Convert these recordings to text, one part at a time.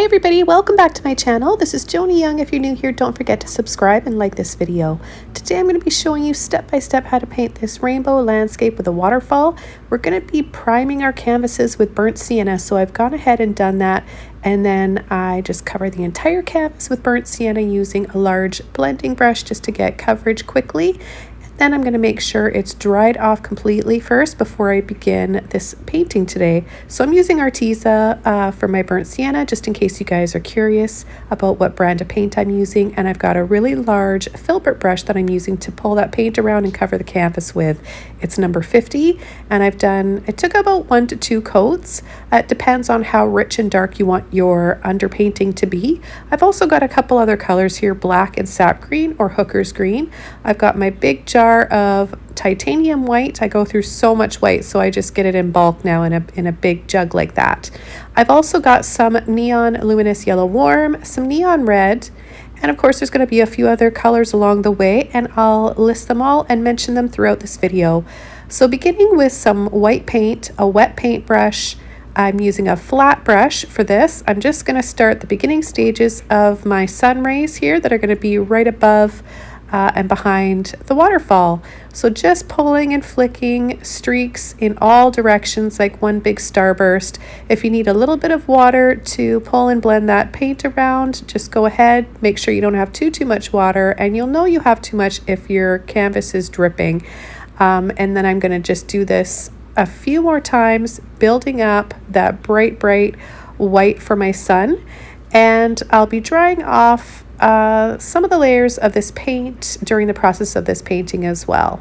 Hi everybody, welcome back to my channel. This is Joni Young. If you're new here, don't forget to subscribe and like this video. Today I'm going to be showing you step by step how to paint this rainbow landscape with a waterfall. We're going to be priming our canvases with burnt sienna, so I've gone ahead and done that, and then I just cover the entire canvas with burnt sienna using a large blending brush just to get coverage quickly. Then I'm going to make sure it's dried off completely first before I begin this painting today. So I'm using Arteza for my burnt sienna, just in case you guys are curious about what brand of paint I'm using. And I've got a really large Filbert brush that I'm using to pull that paint around and cover the canvas with. It's number 50, and it took about 1 to 2 coats. It depends on how rich and dark you want your underpainting to be. I've also got a couple other colors here, black and sap green or hooker's green. I've got my big jar of titanium white. I go through so much white, so I just get it in bulk now in a big jug like that. I've also got some neon luminous yellow warm, some neon red, and of course there's going to be a few other colors along the way, and I'll list them all and mention them throughout this video. So beginning with some white paint, a wet paint brush. I'm using a flat brush for this. I'm just going to start the beginning stages of my sun rays here that are going to be right above and behind the waterfall. So just pulling and flicking streaks in all directions like one big starburst. If you need a little bit of water to pull and blend that paint around, just go ahead. Make sure you don't have too much water, and you'll know you have too much if your canvas is dripping. And then I'm going to just do this a few more times, building up that bright white for my sun. And I'll be drying off some of the layers of this paint during the process of this painting as well.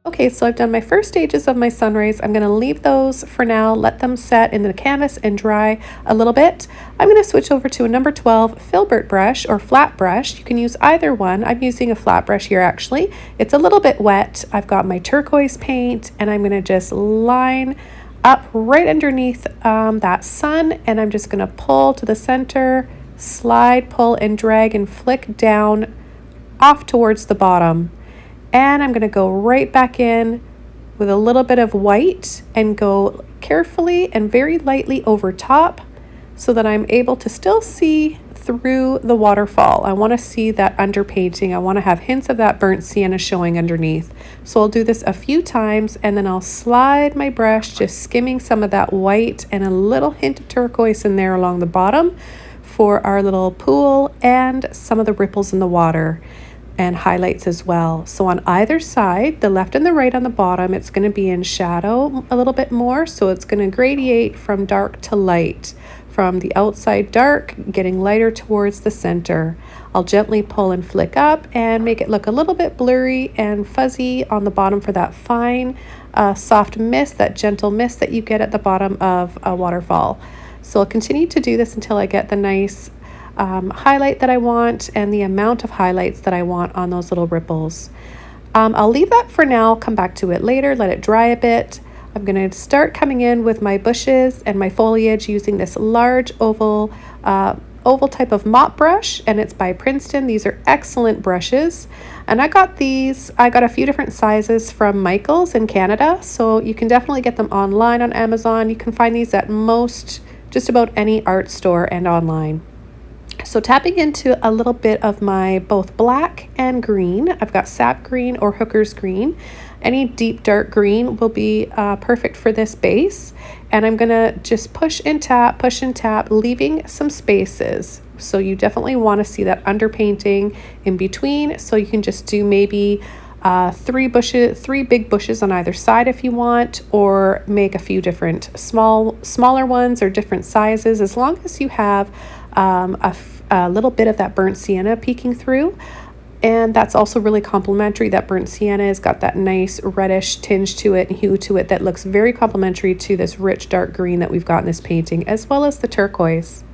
Okay, so I've done my first stages of my sun rays. I'm going to leave those for now, let them set in the canvas and dry a little bit. I'm going to switch over to a number 12 Filbert brush or flat brush. You can use either one. I'm using a flat brush here actually. It's a little bit wet. I've got my turquoise paint, and I'm going to just line up right underneath that sun, and I'm just going to pull to the center, slide, pull, and drag and flick down off towards the bottom. And I'm going to go right back in with a little bit of white and go carefully and very lightly over top so that I'm able to still see through the waterfall. I want to see that underpainting. I want to have hints of that burnt sienna showing underneath. So I'll do this a few times, and then I'll slide my brush, just skimming some of that white and a little hint of turquoise in there along the bottom for our little pool and some of the ripples in the water and highlights as well. So on either side, the left and the right on the bottom, it's going to be in shadow a little bit more, so it's going to gradiate from dark to light, from the outside dark getting lighter towards the center. I'll gently pull and flick up and make it look a little bit blurry and fuzzy on the bottom for that fine soft mist, that gentle mist that you get at the bottom of a waterfall. So I'll continue to do this until I get the nice highlight that I want and the amount of highlights that I want on those little ripples. I'll leave that for now, come back to it later, let it dry a bit. I'm going to start coming in with my bushes and my foliage using this large oval type of mop brush, and it's by Princeton. These are excellent brushes, and I got a few different sizes from Michael's in Canada, so you can definitely get them online on Amazon. You can find these at just about any art store and online. So tapping into a little bit of my both black and green. I've got sap green or hooker's green. Any deep dark green will be perfect for this base. And I'm gonna just push and tap, leaving some spaces. So you definitely want to see that underpainting in between. So you can just do maybe 3 big bushes on either side if you want, or make a few different smaller ones or different sizes, as long as you have a little bit of that burnt sienna peeking through. And that's also really complementary. That burnt sienna has got that nice reddish tinge to it and hue to it that looks very complementary to this rich dark green that we've got in this painting, as well as the turquoise.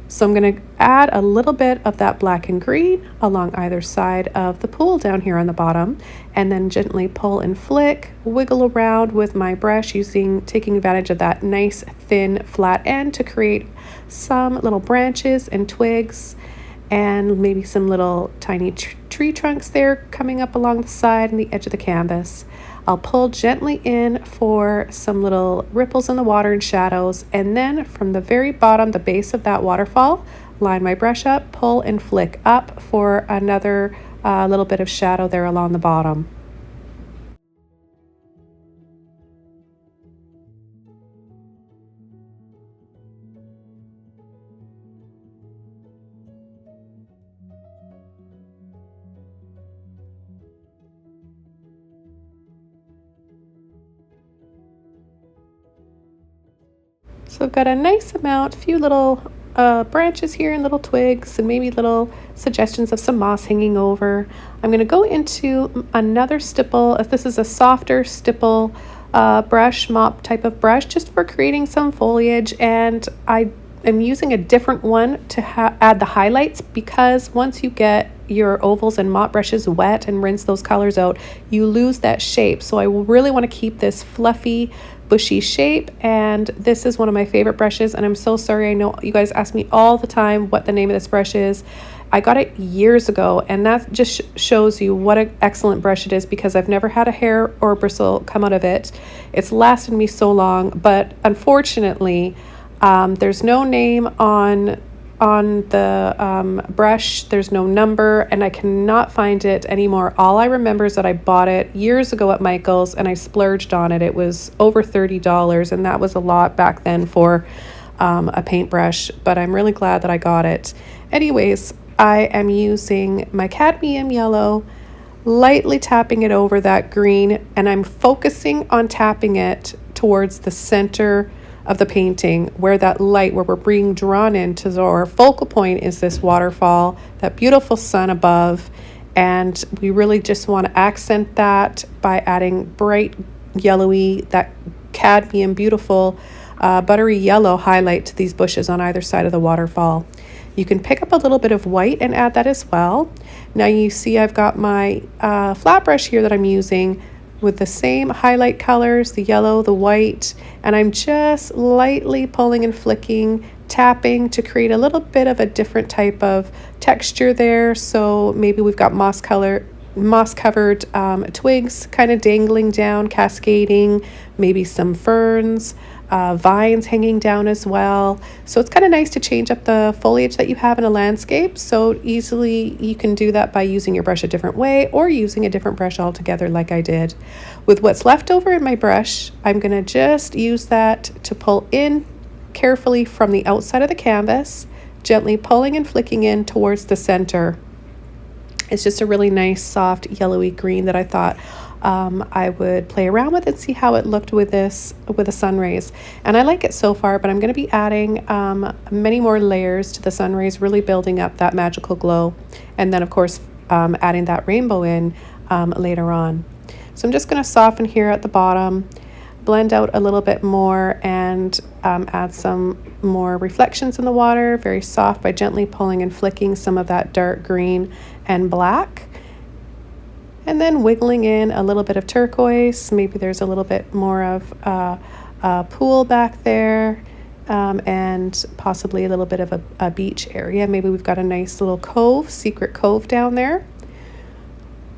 So I'm going to add a little bit of that black and green along either side of the pool down here on the bottom, and then gently pull and flick, wiggle around with my brush, taking advantage of that nice thin flat end to create some little branches and twigs. and maybe some little tiny tree trunks there coming up along the side and the edge of the canvas. I'll pull gently in for some little ripples in the water and shadows, and then from the very bottom, the base of that waterfall, line my brush up, pull and flick up for another little bit of shadow there along the bottom. So I've got a nice amount, few little branches here and little twigs and maybe little suggestions of some moss hanging over. I'm going to go into another stipple. If this is a softer stipple brush, mop type of brush, just for creating some foliage, and I am using a different one to add the highlights, because once you get your ovals and mop brushes wet and rinse those colors out, you lose that shape. So I really want to keep this fluffy, bushy shape, and this is one of my favorite brushes, and I'm so sorry, I know you guys ask me all the time what the name of this brush is. I got it years ago, and that just shows you what an excellent brush it is, because I've never had a hair or a bristle come out of it. It's lasted me so long, but unfortunately there's no name on the brush. There's no number, and I cannot find it anymore. All I remember is that I bought it years ago at Michael's and I splurged on it. It was over $30, and that was a lot back then for a paintbrush, but I'm really glad that I got it. Anyways, I am using my cadmium yellow, lightly tapping it over that green, and I'm focusing on tapping it towards the center of the painting, where that light, where we're being drawn into our focal point, is this waterfall, that beautiful sun above, and we really just want to accent that by adding bright yellowy, that cadmium, beautiful buttery yellow highlight to these bushes on either side of the waterfall. You can pick up a little bit of white and add that as well. Now you see I've got my flat brush here that I'm using with the same highlight colors, the yellow, the white, and I'm just lightly pulling and flicking, tapping to create a little bit of a different type of texture there. So maybe we've got moss covered twigs kind of dangling down, cascading, maybe some ferns, vines hanging down as well. So it's kind of nice to change up the foliage that you have in a landscape. So easily you can do that by using your brush a different way, or using a different brush altogether like I did. With what's left over in my brush, I'm going to just use that to pull in carefully from the outside of the canvas, gently pulling and flicking in towards the center. It's just a really nice soft yellowy green that I thought I would play around with and see how it looked with this, with the sun rays. And I like it so far, but I'm going to be adding many more layers to the sun rays, really building up that magical glow. And then of course adding that rainbow in later on. So I'm just going to soften here at the bottom, blend out a little bit more, and add some more reflections in the water, very soft, by gently pulling and flicking some of that dark green and black. And then wiggling in a little bit of turquoise. Maybe there's a little bit more of a pool back there, and possibly a little bit of a beach area. Maybe we've got a nice little cove, secret cove down there.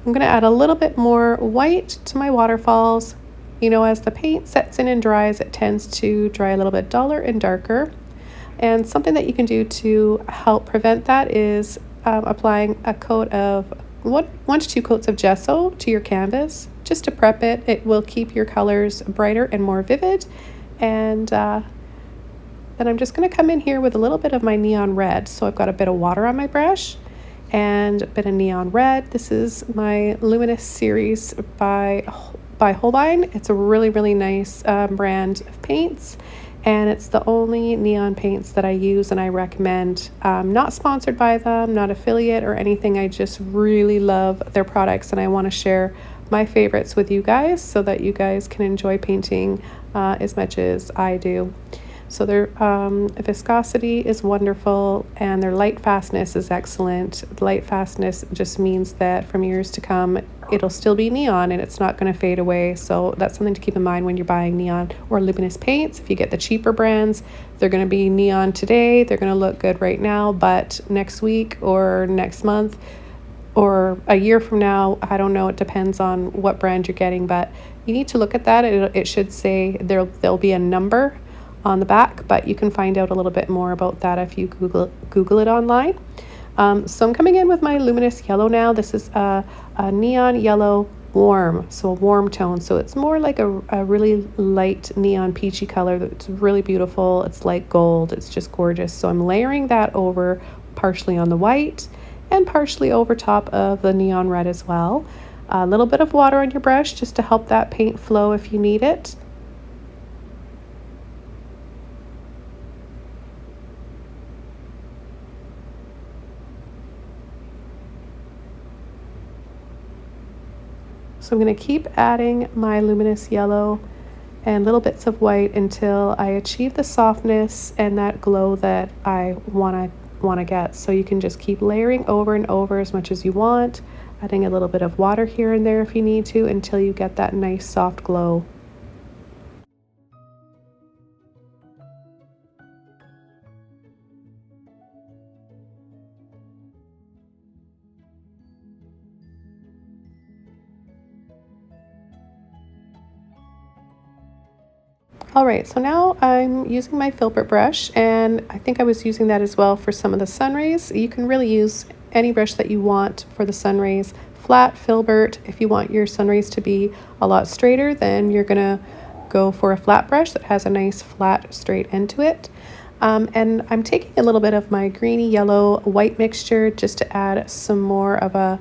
I'm going to add a little bit more white to my waterfalls. You know, as the paint sets in and dries, it tends to dry a little bit duller and darker. And something that you can do to help prevent that is applying a coat of 1 to 2 coats of gesso to your canvas, just to prep it. It will keep your colors brighter and more vivid. And then I'm just going to come in here with a little bit of my neon red. So I've got a bit of water on my brush and a bit of neon red. This is my Luminous series by Holbein. It's a really, really nice brand of paints, and it's the only neon paints that I use and I recommend. Not sponsored by them, not affiliate or anything. I just really love their products, and I want to share my favorites with you guys so that you guys can enjoy painting as much as I do. So their viscosity is wonderful and their light fastness is excellent. Light fastness just means that from years to come, it'll still be neon and it's not going to fade away. So that's something to keep in mind when you're buying neon or luminous paints. If you get the cheaper brands, they're going to be neon today. They're going to look good right now, but next week or next month or a year from now, I don't know, it depends on what brand you're getting, but you need to look at that. It should say there'll be a number on the back, but you can find out a little bit more about that if you Google it online. So I'm coming in with my luminous yellow now. This is a neon yellow warm, so a warm tone. So it's more like a really light neon peachy color that's really beautiful. It's like gold. It's just gorgeous. So I'm layering that over partially on the white and partially over top of the neon red as well. A little bit of water on your brush just to help that paint flow if you need it. So I'm going to keep adding my luminous yellow and little bits of white until I achieve the softness and that glow that I want to get. So you can just keep layering over and over as much as you want, adding a little bit of water here and there if you need to until you get that nice soft glow. All right, so now I'm using my Filbert brush, and I think I was using that as well for some of the sun rays. You can really use any brush that you want for the sun rays. Flat Filbert, if you want your sun rays to be a lot straighter, then you're gonna go for a flat brush that has a nice flat straight end to it. And I'm taking a little bit of my greeny yellow white mixture just to add some more of a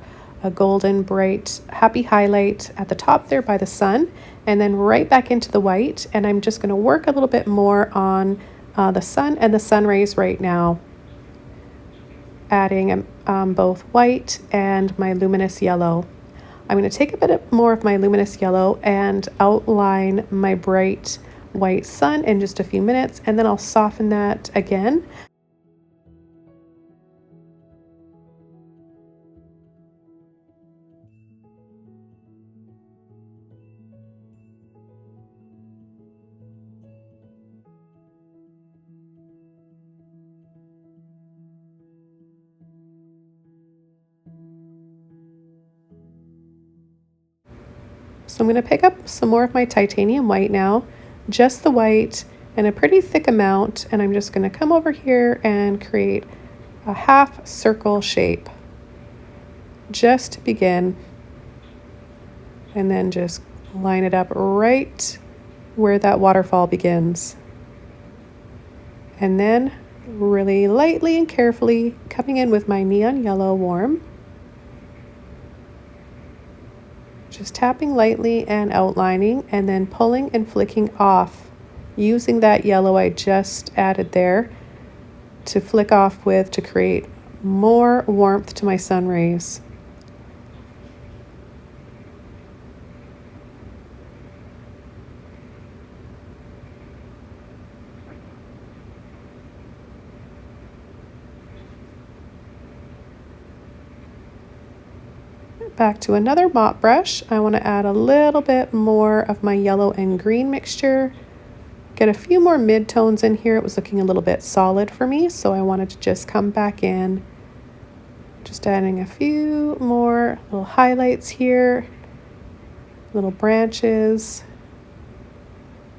golden bright happy highlight at the top there by the sun, and then right back into the white. And I'm just going to work a little bit more on the sun and the sun rays right now, adding both white and my luminous yellow. I'm going to take a bit more of my luminous yellow and outline my bright white sun in just a few minutes, and then I'll soften that again. So I'm going to pick up some more of my titanium white now, just the white and a pretty thick amount, and I'm just going to come over here and create a half circle shape just to begin, and then just line it up right where that waterfall begins. And then really lightly and carefully coming in with my neon yellow warm, just tapping lightly and outlining, and then pulling and flicking off using that yellow I just added there to flick off with to create more warmth to my sun rays. Back to another mop brush. I want to add a little bit more of my yellow and green mixture. Get a few more mid-tones in here. It was looking a little bit solid for me, so I wanted to just come back in. Just adding a few more little highlights here, little branches.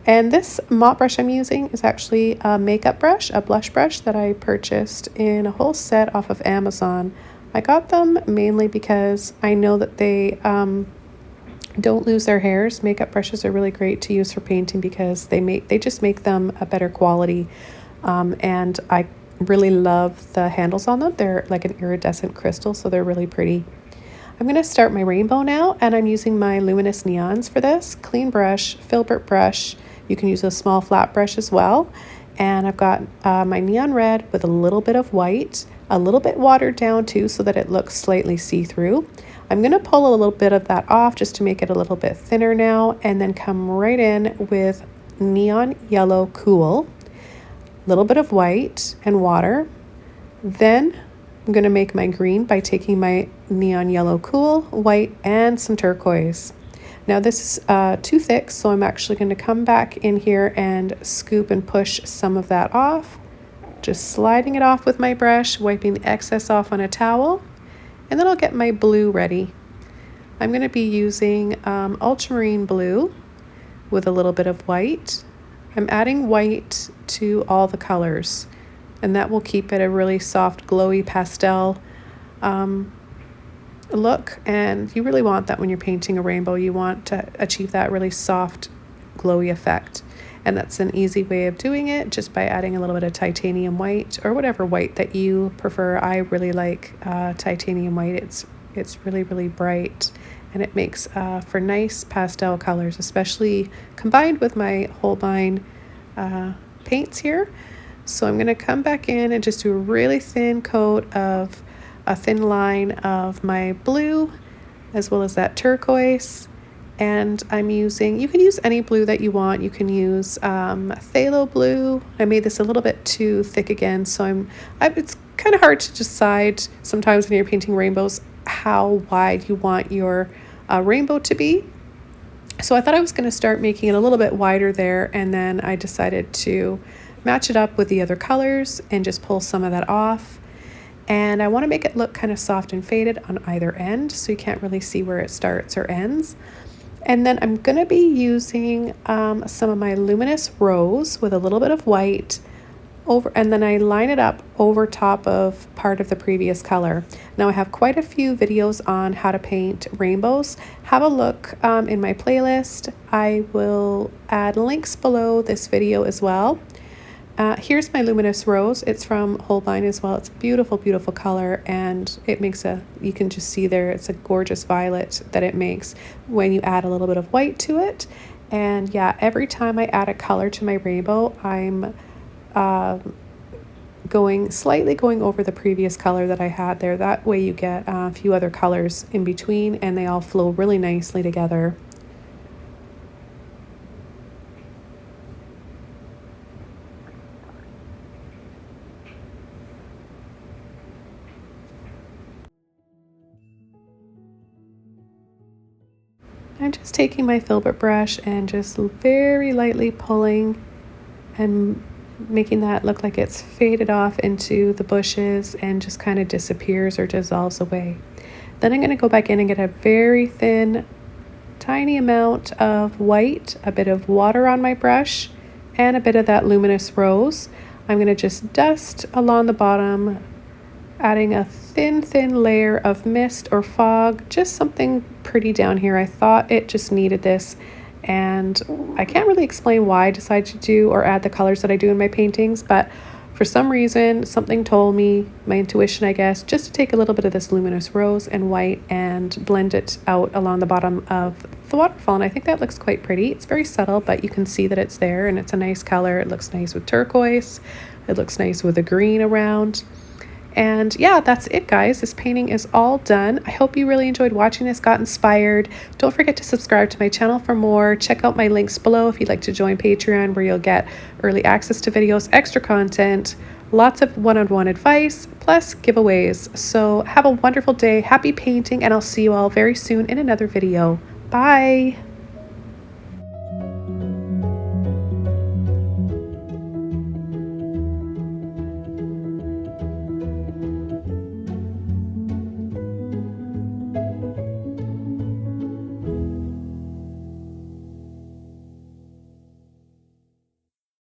And this mop brush I'm using is actually a makeup brush, a blush brush that I purchased in a whole set off of Amazon. I got them mainly because I know that they don't lose their hairs. Makeup brushes are really great to use for painting because they just make them a better quality. And I really love the handles on them. They're like an iridescent crystal, so they're really pretty. I'm going to start my rainbow now, and I'm using my luminous neons for this. Clean brush, Filbert brush. You can use a small flat brush as well. And I've got my neon red with a little bit of white, a little bit watered down too so that it looks slightly see-through. I'm going to pull a little bit of that off just to make it a little bit thinner now, and then come right in with neon yellow cool. a little bit of white and water. Then I'm going to make my green by taking my neon yellow cool, white, and some turquoise. Now this is too thick, so I'm actually going to come back in here and scoop and push some of that off. Just sliding it off with my brush, wiping the excess off on a towel, and then I'll get my blue ready. I'm going to be using ultramarine blue with a little bit of white. I'm adding white to all the colors, and that will keep it a really soft, glowy pastel look. And you really want that when you're painting a rainbow. You want to achieve that really soft, glowy effect. And that's an easy way of doing it, just by adding a little bit of titanium white or whatever white that you prefer. I really like titanium white. It's really, really bright, and it makes for nice pastel colors, especially combined with my Holbein paints here. So I'm going to come back in and just do a really thin coat of a thin line of my blue, as well as that turquoise. And I'm using, you can use any blue that you want. You can use phthalo blue. I made this a little bit too thick again, so it's kind of hard to decide sometimes when you're painting rainbows how wide you want your rainbow to be. So I thought I was going to start making it a little bit wider there, and then I decided to match it up with the other colors and just pull some of that off. And I want to make it look kind of soft and faded on either end, so you can't really see where it starts or ends. And then I'm going to be using some of my luminous rose with a little bit of white over, and then I line it up over top of part of the previous color. Now I have quite a few videos on how to paint rainbows. Have a look in my playlist. I will add links below this video as well. Here's my luminous rose. It's from Holbein as well. It's a beautiful, beautiful color, and it makes you can just see there, it's a gorgeous violet that it makes when you add a little bit of white to it. And yeah, every time I add a color to my rainbow, I'm slightly going over the previous color that I had there. That way you get a few other colors in between, and they all flow really nicely together. I'm just taking my Filbert brush and just very lightly pulling and making that look like it's faded off into the bushes and just kind of disappears or dissolves away. Then I'm going to go back in and get a very thin, tiny amount of white, a bit of water on my brush, and a bit of that luminous rose. I'm going to just dust along the bottom, adding a thin layer of mist or fog, just something pretty down here. I thought it just needed this, and I can't really explain why I decided to do or add the colors that I do in my paintings, but for some reason something told me, my intuition I guess, just to take a little bit of this luminous rose and white and blend it out along the bottom of the waterfall. And I think that looks quite pretty. It's very subtle, but you can see that it's there, and it's a nice color. It looks nice with turquoise. It looks nice with the green around. And yeah, that's it, guys. This painting is all done. I hope you really enjoyed watching this, got inspired. Don't forget to subscribe to my channel for more. Check out my links below if you'd like to join Patreon, where you'll get early access to videos, extra content, lots of one-on-one advice, plus giveaways. So have a wonderful day, happy painting, and I'll see you all very soon in another video. Bye!